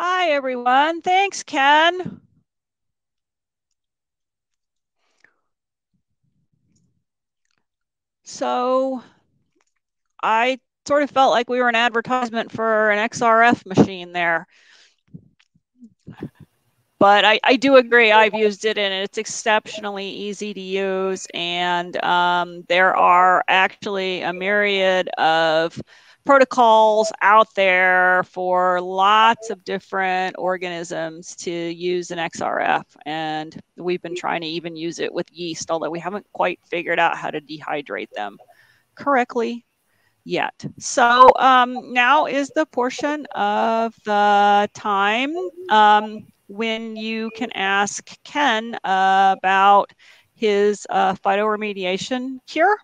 Hi, everyone. Thanks, Ken. So I sort of felt like we were an advertisement for an XRF machine there. But I do agree. I've used it and it's exceptionally easy to use. And there are actually a myriad of protocols out there for lots of different organisms to use an XRF. And we've been trying to even use it with yeast, although we haven't quite figured out how to dehydrate them correctly yet. So now is the portion of the time when you can ask Ken about his phytoremediation cure.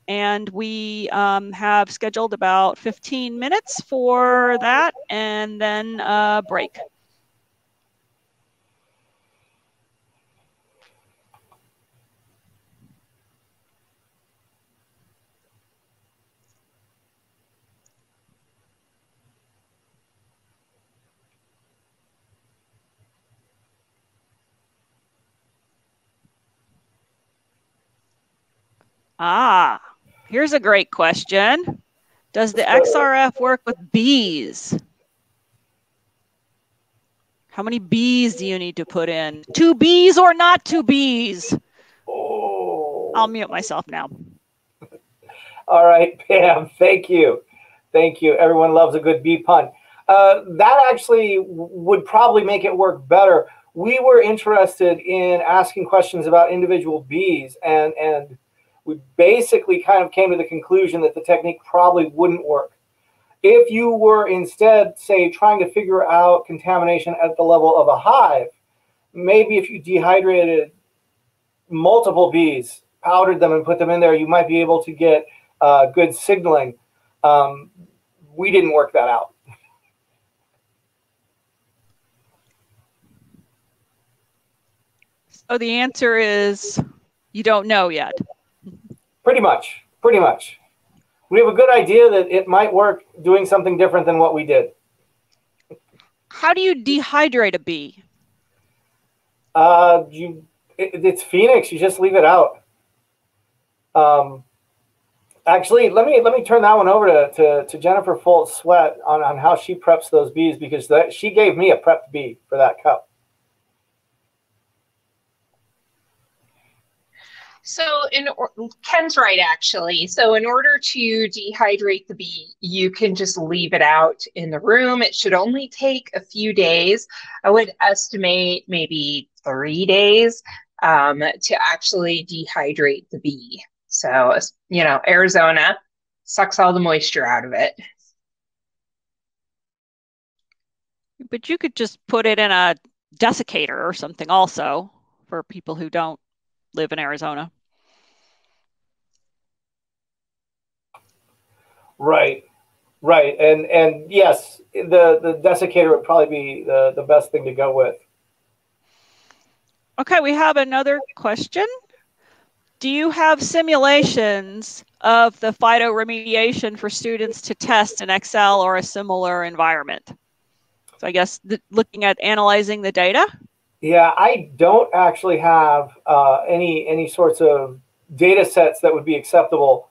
And we have scheduled about 15 minutes for that and then a break. Here's a great question. Does the XRF work with bees? How many bees do you need to put in? 2 bees or not 2 bees? Oh. I'll mute myself now. All right, Pam, thank you. Thank you. Everyone loves a good bee pun. That actually would probably make it work better. We were interested in asking questions about individual bees, and we basically kind of came to the conclusion that the technique probably wouldn't work. If you were instead, say, trying to figure out contamination at the level of a hive, maybe if you dehydrated multiple bees, powdered them and put them in there, you might be able to get good signaling. We didn't work that out. So the answer is you don't know yet. Pretty much. Pretty much. We have a good idea that it might work doing something different than what we did. How do you dehydrate a bee? It's Phoenix. You just leave it out. Actually, let me turn that one over to Jennifer Foltz-Sweat on how she preps those bees, because she gave me a prepped bee for that cup. So Ken's right, actually. So in order to dehydrate the bee, you can just leave it out in the room. It should only take a few days. I would estimate maybe 3 days to actually dehydrate the bee. So, you know, Arizona sucks all the moisture out of it. But you could just put it in a desiccator or something also for people who don't live in Arizona. Right, right, and yes, the desiccator would probably be the best thing to go with. Okay, we have another question. Do you have simulations of the phytoremediation for students to test in Excel or a similar environment? So I guess looking at analyzing the data? Yeah, I don't actually have any sorts of data sets that would be acceptable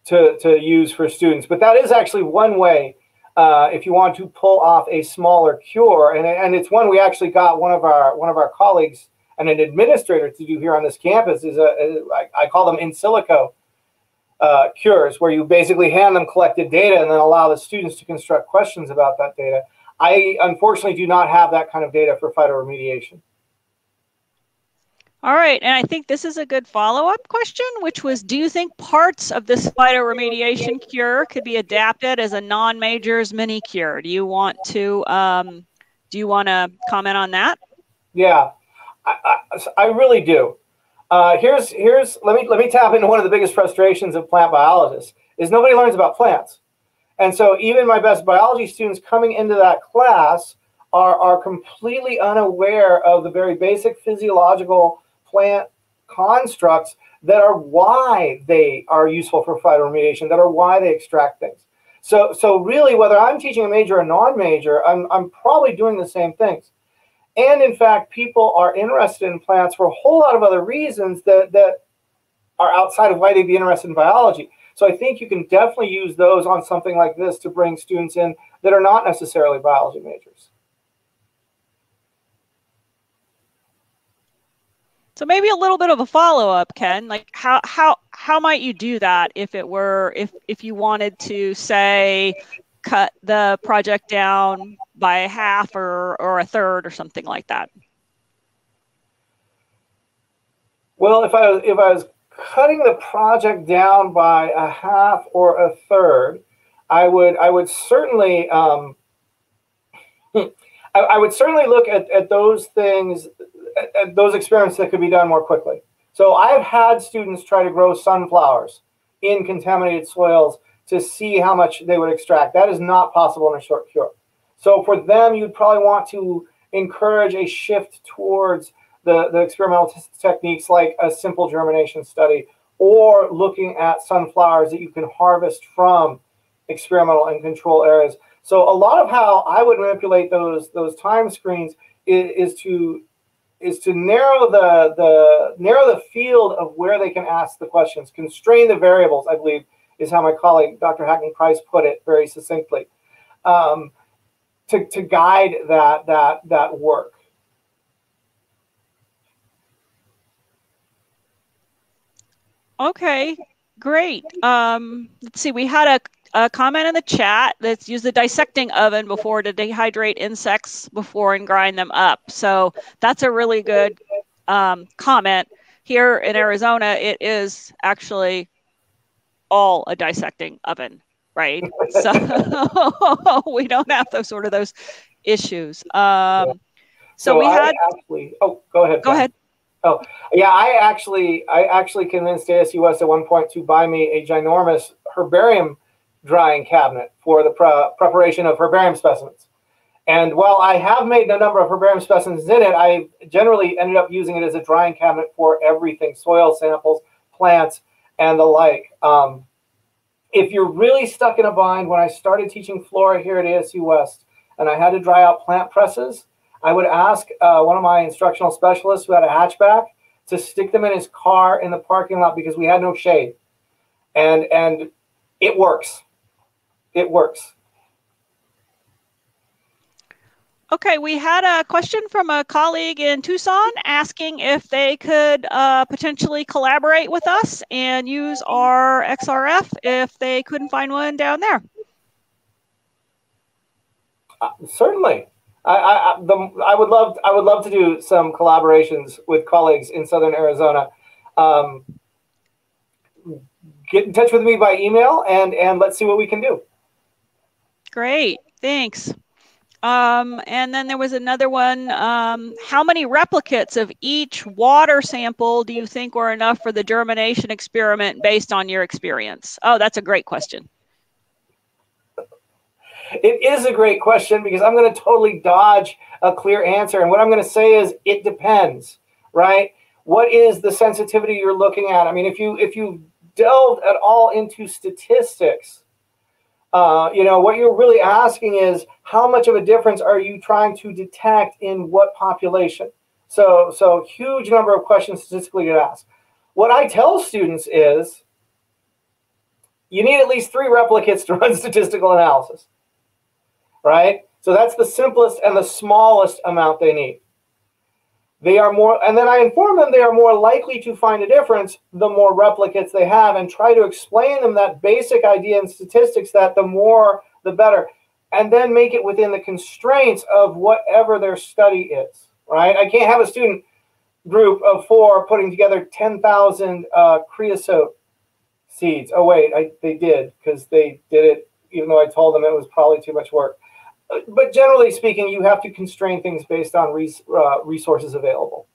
to use for students. But that is actually one way if you want to pull off a smaller cure, and it's one we actually got one of our colleagues and an administrator to do here on this campus. I call them in silico cures, where you basically hand them collected data and then allow the students to construct questions about that data. I unfortunately do not have that kind of data for phytoremediation. All right, and I think this is a good follow-up question, which was, do you think parts of this phytoremediation cure could be adapted as a non-majors mini cure? Do you want to comment on that? Yeah, I really do. Let me tap into one of the biggest frustrations of plant biologists is nobody learns about plants. And so even my best biology students coming into that class are completely unaware of the very basic physiological plant constructs that are why they are useful for phytoremediation, that are why they extract things. So really, whether I'm teaching a major or non-major, I'm probably doing the same things. And in fact, people are interested in plants for a whole lot of other reasons that are outside of why they'd be interested in biology. So I think you can definitely use those on something like this to bring students in that are not necessarily biology majors. So maybe a little bit of a follow-up, Ken, like how might you do that if it were, if you wanted to, say, cut the project down by a half or a third or something like that? Well, if I was cutting the project down by a half or a third, I would certainly I would certainly look at those things, at those experiments that could be done more quickly. So I've had students try to grow sunflowers in contaminated soils to see how much they would extract. That is not possible in a short cure. So for them, you'd probably want to encourage a shift towards the experimental techniques like a simple germination study, or looking at sunflowers that you can harvest from experimental and control areas. So a lot of how I would manipulate those time screens is to narrow the field of where they can ask the questions, constrain the variables, I believe is how my colleague Dr. Hackney Price put it very succinctly, to guide that work. Okay, great. Let's see, we had a comment in the chat that's use the dissecting oven before to dehydrate insects before and grind them up. So that's a really good comment. Here in Arizona, it is actually all a dissecting oven, right? So we don't have those issues. So we had actually, oh, go ahead. Go ahead. Oh, yeah, I actually convinced ASU West at one point to buy me a ginormous herbarium drying cabinet for the preparation of herbarium specimens. And while I have made a number of herbarium specimens in it, I generally ended up using it as a drying cabinet for everything, soil samples, plants, and the like. If you're really stuck in a bind, when I started teaching flora here at ASU West and I had to dry out plant presses, I would ask one of my instructional specialists who had a hatchback to stick them in his car in the parking lot because we had no shade. And it works. It works. Okay, we had a question from a colleague in Tucson asking if they could potentially collaborate with us and use our XRF if they couldn't find one down there. Certainly. I would love to do some collaborations with colleagues in Southern Arizona. Get in touch with me by email and let's see what we can do. Great, thanks. And then there was another one. How many replicates of each water sample do you think were enough for the germination experiment based on your experience? Oh, that's a great question. It is a great question because I'm going to totally dodge a clear answer. And what I'm going to say is it depends, right? What is the sensitivity you're looking at? I mean, if you delved at all into statistics, what you're really asking is how much of a difference are you trying to detect in what population? So huge number of questions statistically to ask. What I tell students is you need at least 3 replicates to run statistical analysis. Right? So that's the simplest and the smallest amount they need. They are more, and then I inform them they are more likely to find a difference the more replicates they have, and try to explain them that basic idea in statistics that the more, the better, and then make it within the constraints of whatever their study is, right? I can't have a student group of 4 putting together 10,000 creosote seeds. Oh, wait, they did, because they did it even though I told them it was probably too much work. But generally speaking, you have to constrain things based on resources available.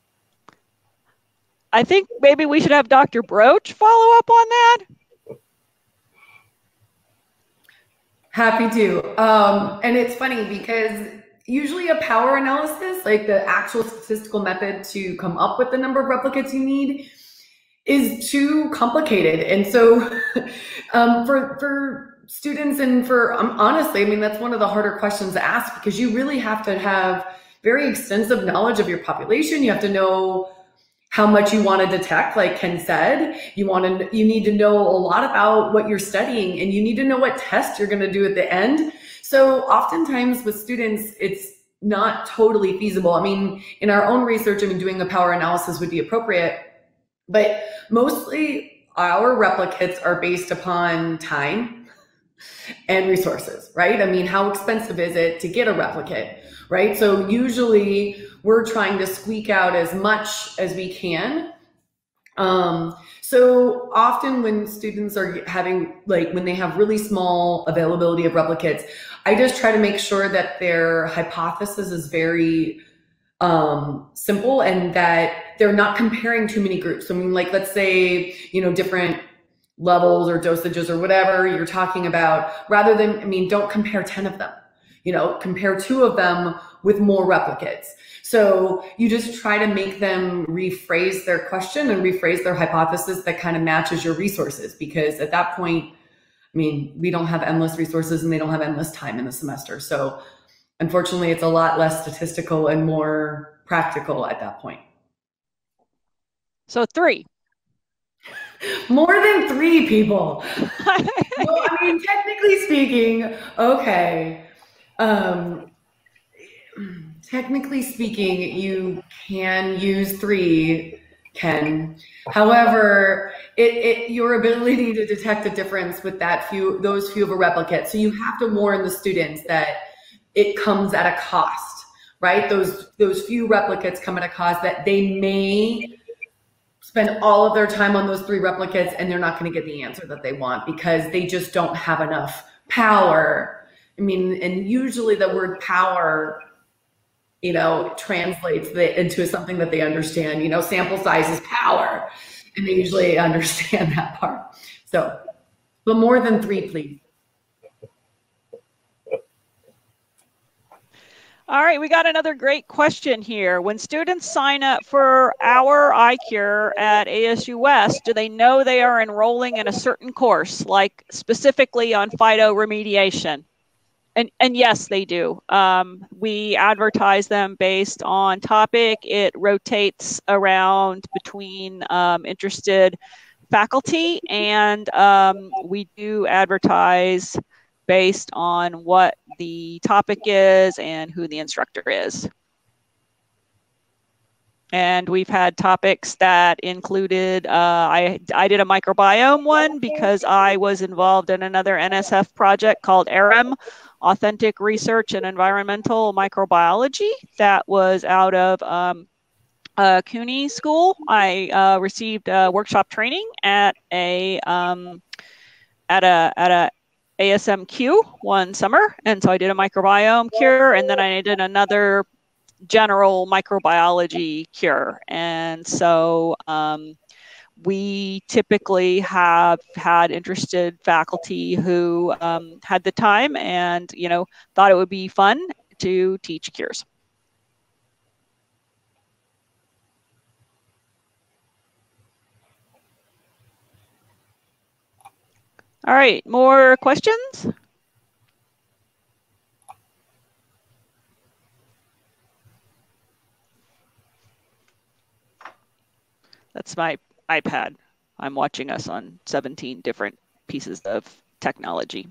I think maybe we should have Dr. Broach follow up on that. Happy to. And it's funny because usually a power analysis, like the actual statistical method to come up with the number of replicates you need, is too complicated. And so for students, and for honestly, I mean, that's one of the harder questions to ask, because you really have to have very extensive knowledge of your population. You have to know how much you want to detect, like Ken said. You need to know a lot about what you're studying, and you need to know what test you're going to do at the end. So oftentimes with students, it's not totally feasible. I mean, in our own research, I mean, doing a power analysis would be appropriate, but mostly our replicates are based upon time and resources, right? I mean, how expensive is it to get a replicate, right? So usually we're trying to squeak out as much as we can. So often when students are having, like, when they have really small availability of replicates, I just try to make sure that their hypothesis is very simple, and that they're not comparing too many groups. I mean, like, let's say, different levels or dosages or whatever you're talking about, rather than, I mean, don't compare 10 of them, compare 2 of them with more replicates. So you just try to make them rephrase their question and rephrase their hypothesis that kind of matches your resources, because at that point, I mean, we don't have endless resources and they don't have endless time in the semester. So unfortunately, it's a lot less statistical and more practical at that point. So 3. More than 3 people. Well, I mean, technically speaking, okay. Technically speaking, you can use 3, Ken. However, your ability to detect a difference with those few of a replicate. So you have to warn the students that it comes at a cost, right? Those few replicates come at a cost, that they may spend all of their time on those 3 replicates and they're not going to get the answer that they want, because they just don't have enough power. I mean, and usually the word power, translates into something that they understand. Sample size is power, and they usually understand that part. So, but more than 3, please. All right, we got another great question here. When students sign up for our iCure at ASU West, do they know they are enrolling in a certain course, like specifically on phytoremediation? And yes, they do. We advertise them based on topic. It rotates around between interested faculty, and we do advertise based on what the topic is and who the instructor is. And we've had topics that included, I did a microbiome one because I was involved in another NSF project called AREM, Authentic Research in Environmental Microbiology, that was out of CUNY School. I received workshop training at a ASMQ one summer, and so I did a microbiome cure, and then I did another general microbiology cure. And so we typically have had interested faculty who had the time and thought it would be fun to teach cures. All right, more questions? That's my iPad. I'm watching us on 17 different pieces of technology.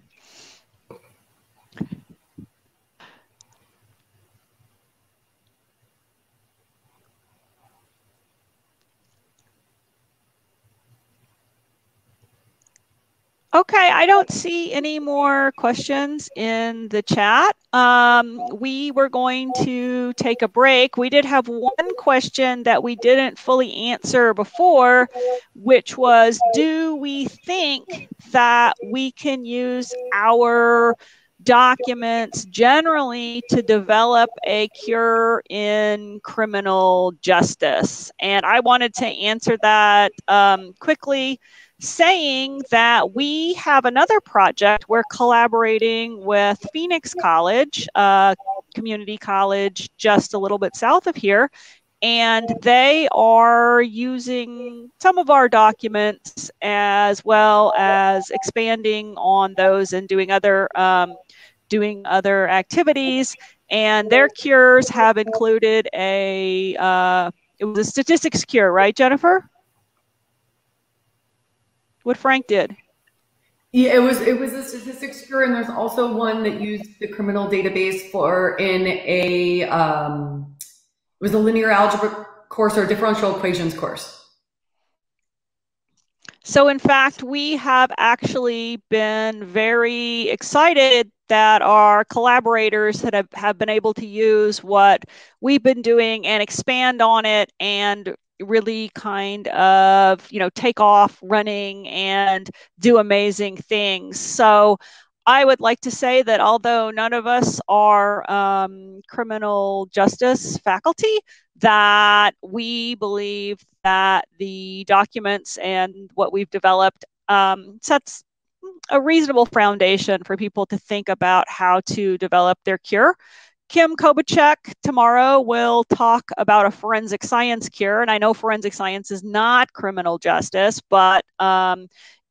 Okay, I don't see any more questions in the chat. We were going to take a break. We did have one question that we didn't fully answer before, which was, do we think that we can use our documents generally to develop a cure in criminal justice? And I wanted to answer that quickly, saying that we have another project. We're collaborating with Phoenix College, community college just a little bit south of here, And they are using some of our documents as well as expanding on those and doing other activities. And their cures have included it was a statistics cure, right, Jennifer? What Frank did. Yeah, it was a statistics cure, and there's also one that used the criminal database it was a linear algebra course or a differential equations course. So in fact, we have actually been very excited that our collaborators have been able to use what we've been doing and expand on it and really kind of, take off running and do amazing things. So I would like to say that although none of us are criminal justice faculty, that we believe that the documents and what we've developed sets a reasonable foundation for people to think about how to develop their cure. Kim Kobachek tomorrow will talk about a forensic science cure. And I know forensic science is not criminal justice, but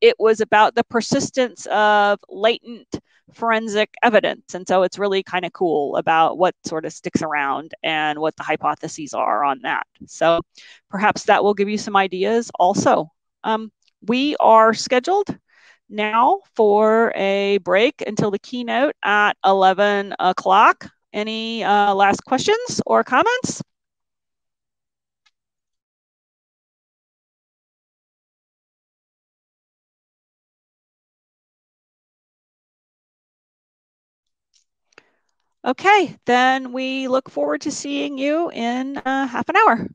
it was about the persistence of latent forensic evidence. And so it's really kind of cool about what sort of sticks around and what the hypotheses are on that. So perhaps that will give you some ideas also. We are scheduled now for a break until the keynote at 11 o'clock. Any last questions or comments? Okay, then we look forward to seeing you in half an hour.